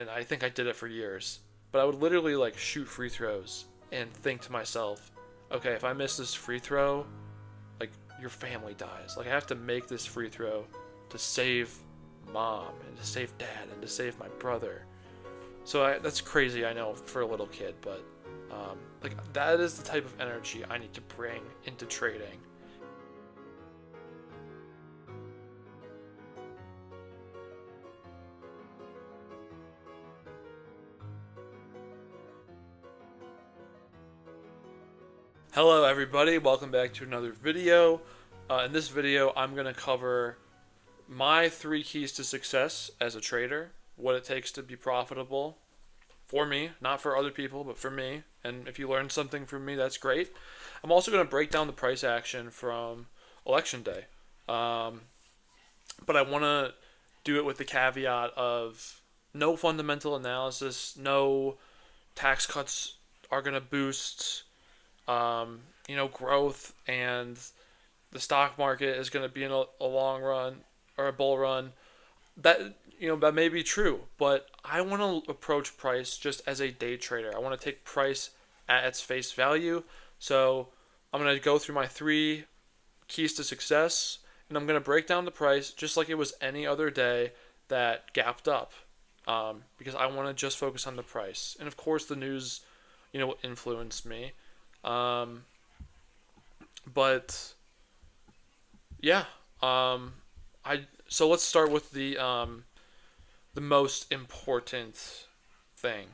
and I think I did it for years. But I would literally like shoot free throws and think to myself, okay, if I miss this free throw, like your family dies. Like I have to make this free throw to save mom and to save dad and to save my brother. That's crazy, I know, for a little kid, but like that is the type of energy I need to bring into trading. Hello, everybody. Welcome back to another video. In this video, I'm going to cover my 3 keys to success as a trader, what it takes to be profitable for me, not for other people, but for me. And if you learn something from me, that's great. I'm also going to break down the price action from election day. Um, but I want to do it with the caveat of no fundamental analysis, no tax cuts are going to boost growth, and the stock market is going to be in a long run or a bull run. That may be true, but I want to approach price just as a day trader. I want to take price at its face value. So I'm going to go through my 3 keys to success, and I'm going to break down the price just like it was any other day that gapped up, because I want to just focus on the price. And of course, the news, will influence me. Um, but yeah, I so let's start with the most important thing,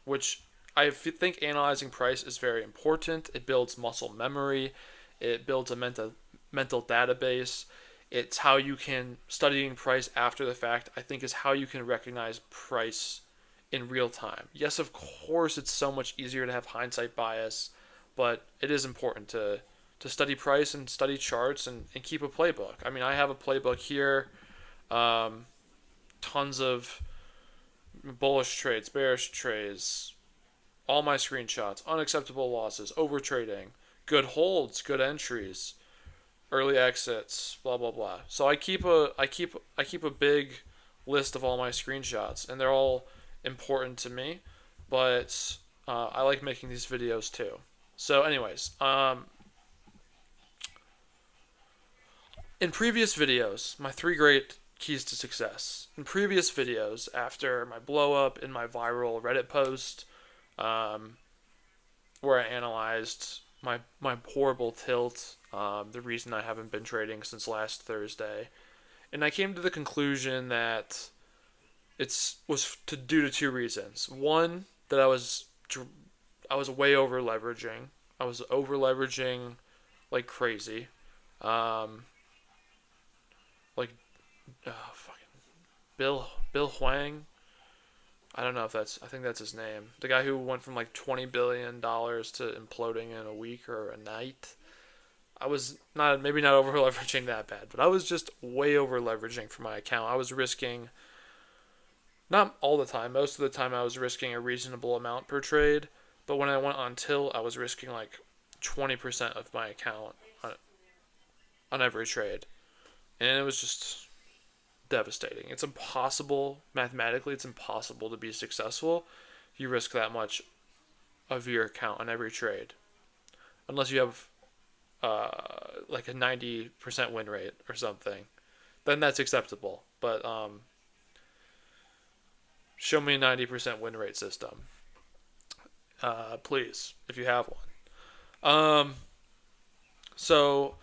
which I think analyzing price is very important. It builds muscle memory, it builds a mental database. It's how you can studying price after the fact. I think is how you can recognize price in real time. Yes, of course, it's so much easier to have hindsight bias, but it is important to study price and study charts and keep a playbook. I mean, I have a playbook here, um, tons of bullish trades, bearish trades, all my screenshots, unacceptable losses, over trading, good holds, good entries, early exits, blah blah blah. So I keep a big list of all my screenshots, and they're all important to me. But I like making these videos too. So, anyways, in previous videos, my 3 great keys to success. In previous videos, after my blow up in my viral Reddit post, um, where I analyzed my horrible tilt, the reason I haven't been trading since last Thursday, and I came to the conclusion that it's was to due to 2 reasons. One, that I was way over leveraging. I was over leveraging like crazy. Um, like fucking Bill Huang. I don't know if that's. I think that's his name. The guy who went from like $20 billion to imploding in a week or a night. I was not maybe not over leveraging that bad, but I was just way over leveraging for my account. I was risking, not all the time. Most of the time, I was risking a reasonable amount per trade. But when I went on tilt, I was risking like 20% of my account on every trade, and it was just devastating. It's impossible mathematically. It's impossible to be successful if you risk that much of your account on every trade, unless you have like a 90% win rate or something. Then that's acceptable. But show me a 90% win rate system, please, if you have one. So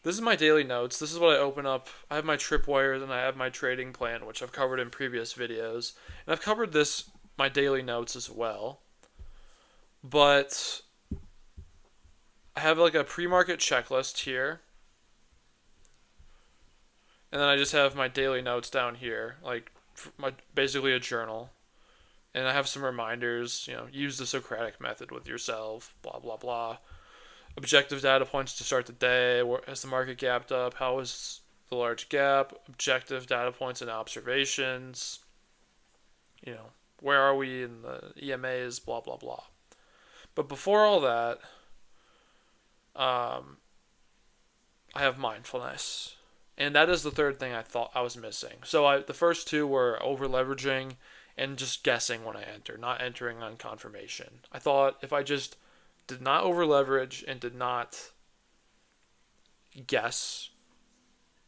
this is my daily notes. This is what I open up. I have my tripwires and I have my trading plan, which I've covered in previous videos. And I've covered my daily notes as well. But I have like a pre-market checklist here. And then I just have my daily notes down here, like basically a journal. And I have some reminders, use the Socratic method with yourself, blah blah blah. Objective data points to start the day. Has the market gapped up? How is the large gap? Objective data points and observations. You know, where are we in the EMAs? Blah blah blah. But before all that, um, I have mindfulness, and that is the third thing I thought I was missing. So the first two were over leveraging and just guessing when I enter, not entering on confirmation. I thought if I just did not over leverage and did not guess,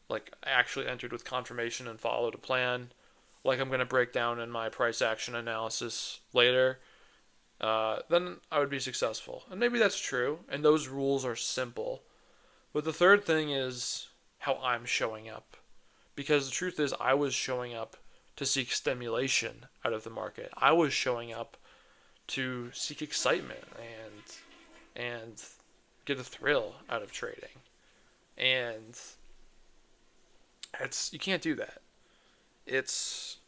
like I actually entered with confirmation and followed a plan, like I'm going to break down in my price action analysis later, then I would be successful. And maybe that's true, and those rules are simple. But the third thing is how I'm showing up. Because the truth is, I was showing up to seek stimulation out of the market. I was showing up to seek excitement and get a thrill out of trading. And you can't do that. It's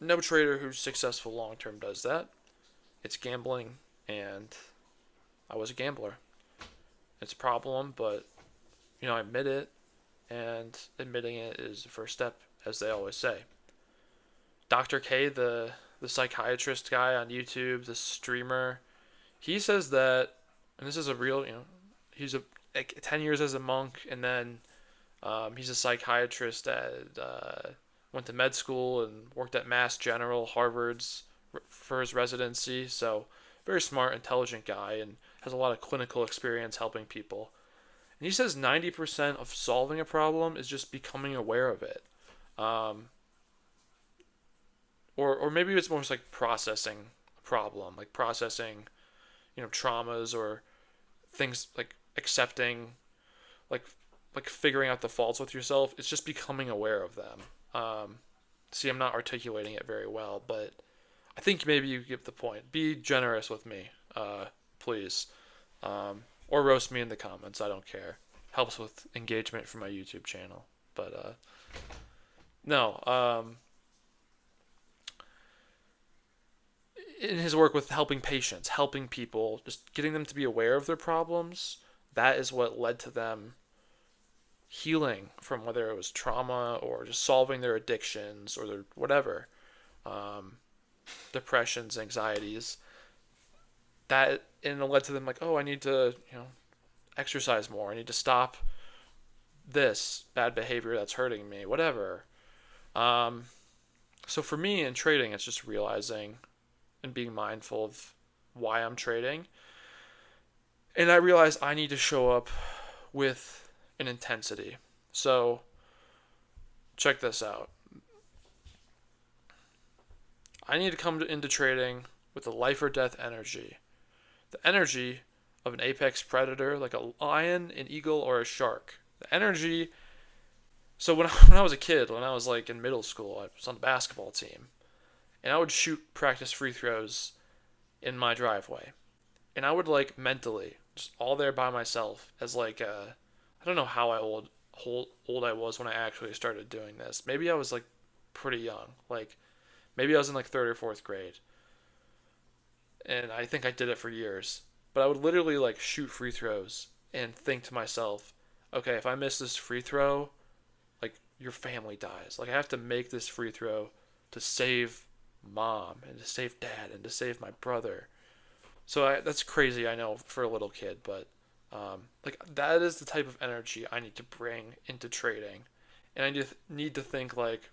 no trader who's successful long term does that. It's gambling, and I was a gambler. It's a problem, but I admit it, and admitting it is the first step, as they always say. Dr. K, the psychiatrist guy on YouTube, the streamer, he says that, and this is a real, he's 10 years as a monk, and then he's a psychiatrist at went to med school and worked at Mass General, Harvard's for his residency. So very smart, intelligent guy, and has a lot of clinical experience helping people. And he says 90% of solving a problem is just becoming aware of it. Or maybe it's more like processing a problem, like processing, traumas or things like accepting, like figuring out the faults with yourself. It's just becoming aware of them. See, I'm not articulating it very well, but I think maybe you get the point. Be generous with me, please. Or roast me in the comments. I don't care. Helps with engagement for my YouTube channel. But no. In his work with helping patients, helping people, just getting them to be aware of their problems, that is what led to them healing from whether it was trauma or just solving their addictions or their whatever, depressions, anxieties. That and it led to them like, oh, I need to exercise more. I need to stop this bad behavior that's hurting me. Whatever. So for me in trading, it's just realizing and being mindful of why I'm trading. And I realize I need to show up with an intensity. So check this out. I need to come into trading with a life or death energy. The energy of an apex predator like a lion, an eagle, or a shark. The energy. So when I was a kid, when I was like in middle school, I was on the basketball team. And I would shoot practice free throws in my driveway. And I would like mentally, just all there by myself as like I don't know how old I was when I actually started doing this. Maybe I was like pretty young. Like maybe I was in like 3rd or 4th grade. And I think I did it for years. But I would literally like shoot free throws and think to myself, okay, if I miss this free throw, like your family dies. Like I have to make this free throw to save mom and to save dad and to save my brother. So that's crazy, I know, for a little kid, but like that is the type of energy I need to bring into trading, and I just need to think like,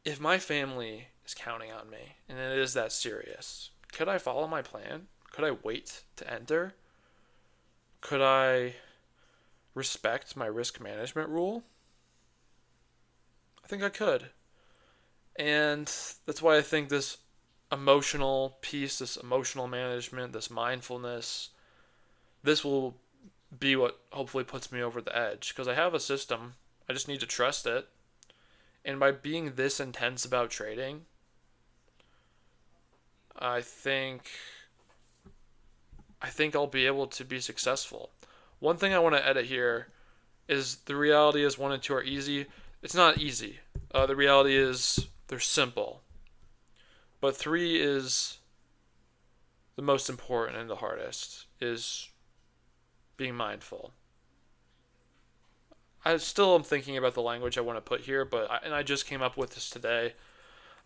if my family is counting on me and it is that serious, could I follow my plan? Could I wait to enter? Could I respect my risk management rule? I think I could. And that's why I think this emotional piece, this emotional management, this mindfulness, this will be what hopefully puts me over the edge. Because I have a system, I just need to trust it. And by being this intense about trading, I think I'll be able to be successful. One thing I want to edit here is the reality is 1 and 2 are easy. It's not easy. The reality is they're simple. But 3 is the most important and the hardest, is being mindful. I still am thinking about the language I want to put here, and I just came up with this today.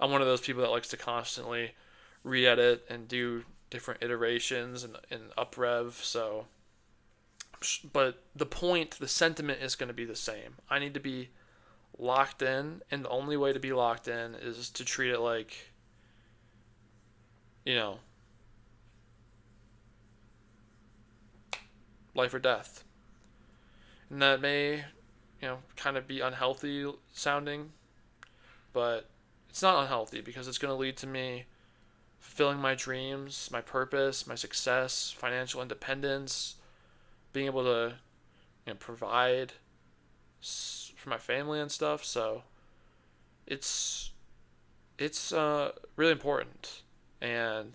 I'm one of those people that likes to constantly re-edit and do different iterations and up rev, so but the point, the sentiment is going to be the same. I need to be locked in, and the only way to be locked in is to treat it like, you know, life or death. And that may, kind of be unhealthy sounding, but it's not unhealthy because it's going to lead to me fulfilling my dreams, my purpose, my success, financial independence, being able to, provide for my family and stuff. So it's really important, and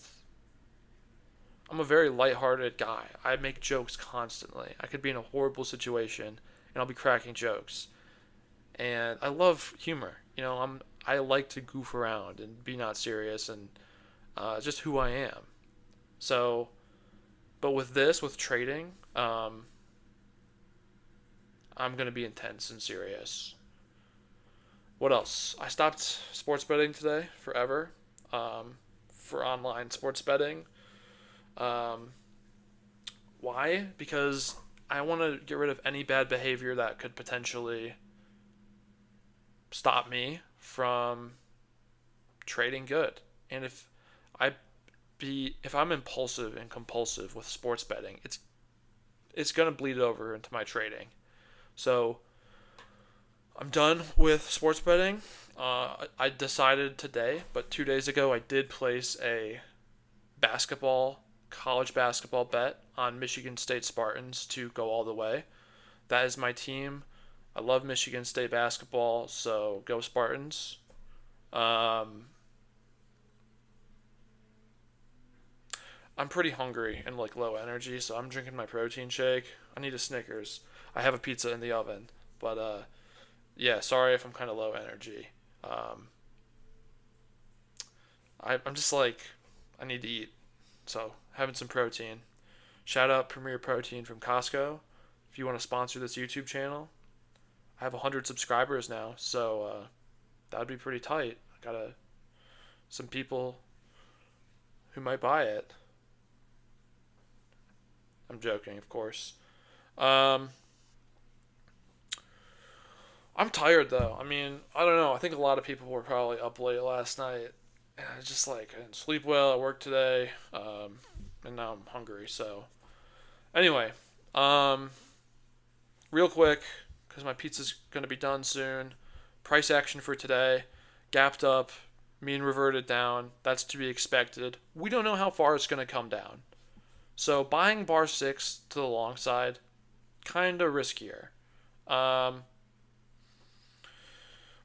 I'm a very lighthearted guy. I make jokes constantly. I could be in a horrible situation and I'll be cracking jokes. And I love humor. I like to goof around and be not serious, and just who I am. So, but with trading, I'm gonna be intense and serious. What else? I stopped sports betting today forever. For online sports betting. Um, why? Because I want to get rid of any bad behavior that could potentially stop me from trading good. And I if I'm impulsive and compulsive with sports betting, it's gonna bleed over into my trading. So I'm done with sports betting. I decided today, but 2 days ago I did place a college basketball bet on Michigan State Spartans to go all the way. That is my team. I love Michigan State basketball, so go Spartans. Um, I'm pretty hungry and like low energy, so I'm drinking my protein shake. I need a Snickers. I have a pizza in the oven, but yeah, sorry if I'm kind of low energy. Um, I'm just like I need to eat, so having some protein. Shout out Premier Protein from Costco. If you want to sponsor this YouTube channel, I have 100 subscribers now, so that would be pretty tight. I got some people who might buy it. I'm joking, of course. Um, I'm tired though. I mean, I don't know. I think a lot of people were probably up late last night. And I just like I didn't sleep well at work today, and now I'm hungry. So anyway, um, real quick, because my pizza's gonna be done soon. Price action for today, gapped up, mean reverted down. That's to be expected. We don't know how far it's gonna come down. So buying bar six to the long side, kind of riskier. Um,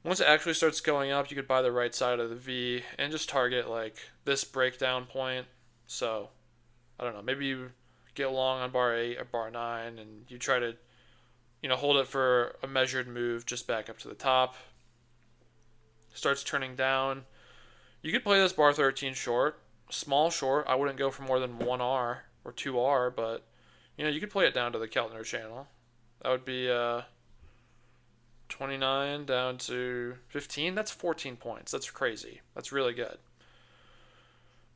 Once it actually starts going up, you could buy the right side of the V and just target like this breakdown point. So I don't know, maybe you get long on bar 8 or bar 9 and you try to, hold it for a measured move just back up to the top. Starts turning down. You could play this bar 13 short. Small short, I wouldn't go for more than 1R or 2R, but you could play it down to the Keltner channel. That would be 29 down to 15. That's 14 points. That's crazy. That's really good.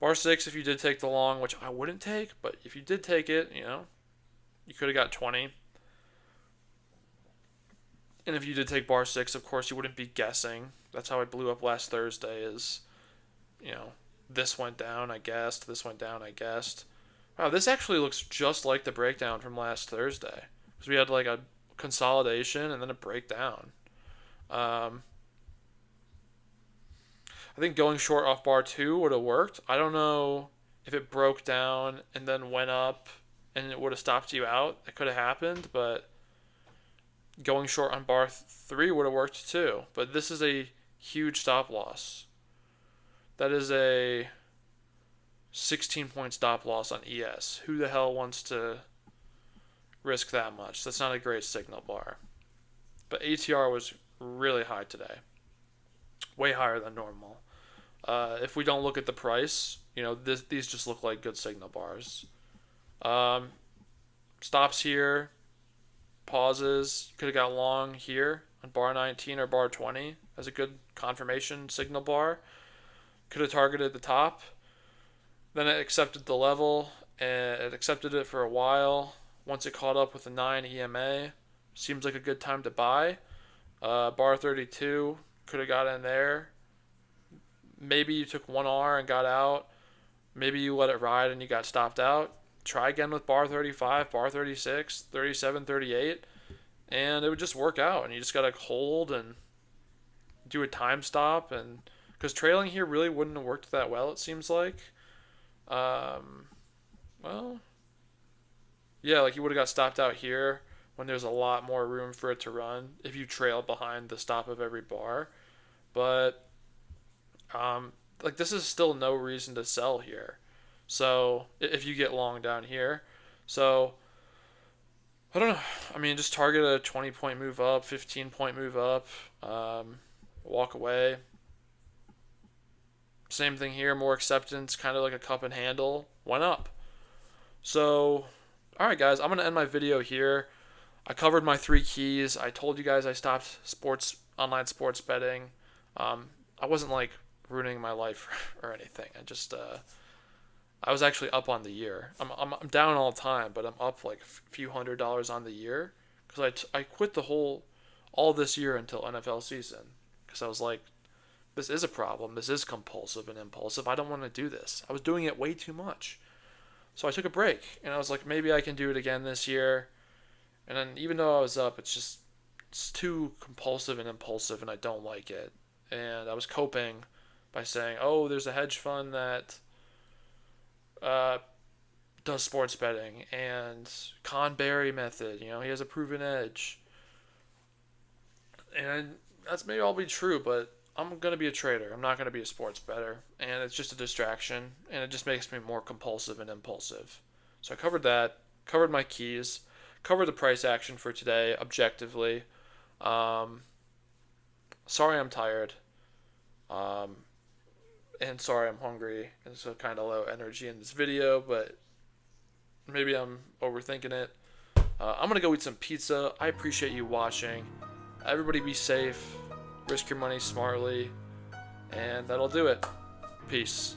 Bar 6, if you did take the long, which I wouldn't take, but if you did take it, you could have got 20. And if you did take bar 6, of course, you wouldn't be guessing. That's how I blew up last Thursday is, this went down, I guessed. This went down, I guessed. Wow, this actually looks just like the breakdown from last Thursday. Because we had like a consolidation and then a breakdown. Um, I think going short off bar 2 would have worked. I don't know if it broke down and then went up and it would have stopped you out. It could have happened, but going short on bar 3 would have worked too. But this is a huge stop loss. That is a 16-point stop loss on ES. Who the hell wants to risk that much? That's not a great signal bar. But ATR was really high today. Way higher than normal. If we don't look at the price, these just look like good signal bars. Stops here, pauses. Could have got long here on bar 19 or bar 20 as a good confirmation signal bar. Could have targeted the top. Then it accepted the level, and it accepted it for a while. once it caught up with the 9 EMA, seems like a good time to buy. Bar 32, could have got in there. Maybe you took 1R and got out. Maybe you let it ride and you got stopped out. Try again with bar 35, bar 36, 37, 38, and it would just work out. And you just got to hold and do a time stop. And because trailing here really wouldn't have worked that well, it seems like. Well, yeah, like you would have got stopped out here when there's a lot more room for it to run if you trail behind the stop of every bar. But like this is still no reason to sell here. So if you get long down here, so I don't know. I mean, just target a 20-point move up, 15-point move up, walk away. Same thing here, more acceptance, kind of like a cup and handle, went up. So, all right, guys, I'm gonna end my video here. I covered my 3 keys. I told you guys I stopped online sports betting. I wasn't like ruining my life or anything. I was actually up on the year. I'm down all the time, but I'm up like a few $100s on the year because I quit all this year until NFL season because I was like, this is a problem. This is compulsive and impulsive. I don't want to do this. I was doing it way too much. So I took a break and I was like, maybe I can do it again this year. And then even though I was up, it's too compulsive and impulsive and I don't like it. And I was coping by saying, oh, there's a hedge fund that does sports betting and Conberry method, he has a proven edge. And that's maybe all be true, but I'm going to be a trader. I'm not going to be a sports bettor. And it's just a distraction. And it just makes me more compulsive and impulsive. So I covered that. Covered my keys. Covered the price action for today objectively. Sorry I'm tired. And sorry I'm hungry. And so kind of low energy in this video. But maybe I'm overthinking it. I'm going to go eat some pizza. I appreciate you watching. Everybody be safe. Risk your money smartly, and that'll do it. Peace.